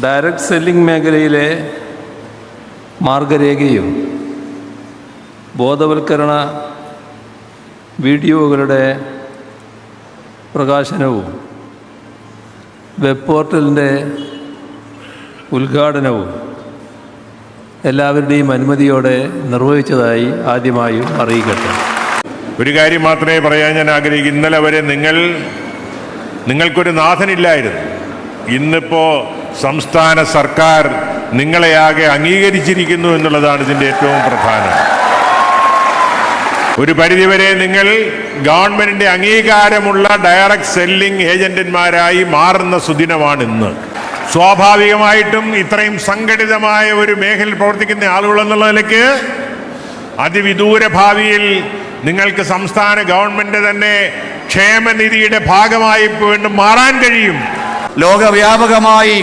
Direct selling മേഖലയിലെ മാർഗരേഖയും ബോധവൽക്കരണ വീഡിയോകളുടെ പ്രകാശനവും വെബ് പോർട്ടലിൻ്റെ ഉദ്ഘാടനവും എല്ലാവരുടെയും അനുമതിയോടെ നിർവഹിച്ചതായി ആദ്യമായും അറിയിക്കട്ടെ. ഒരു കാര്യം മാത്രമേ പറയാൻ ഞാൻ ആഗ്രഹിക്കുന്നു. ഇന്നലെ വരെ നിങ്ങൾക്കൊരു നാഥനില്ലായിരുന്നു. ഇന്നിപ്പോൾ സംസ്ഥാന സർക്കാർ നിങ്ങളെയാകെ അംഗീകരിച്ചിരിക്കുന്നു എന്നുള്ളതാണ് ഇതിൻ്റെ ഏറ്റവും പ്രധാനം. ഒരു പരിധിവരെ നിങ്ങൾ ഗവൺമെന്റിന്റെ അംഗീകാരമുള്ള ഡയറക്റ്റ് സെല്ലിംഗ് ഏജന്റന്മാരായി മാറുന്ന സുദിനമാണ് ഇന്ന്. സ്വാഭാവികമായിട്ടും ഇത്രയും സംഘടിതമായ ഒരു മേഖലയിൽ പ്രവർത്തിക്കുന്ന ആളുകളെന്നുള്ള നിലയ്ക്ക് അതിവിദൂര ഭാവിയിൽ നിങ്ങൾക്ക് സംസ്ഥാന ഗവൺമെന്റ് തന്നെ ക്ഷേമനിധിയുടെ ഭാഗമായി വീണ്ടും മാറാൻ കഴിയും. ലോകവ്യാപകമായി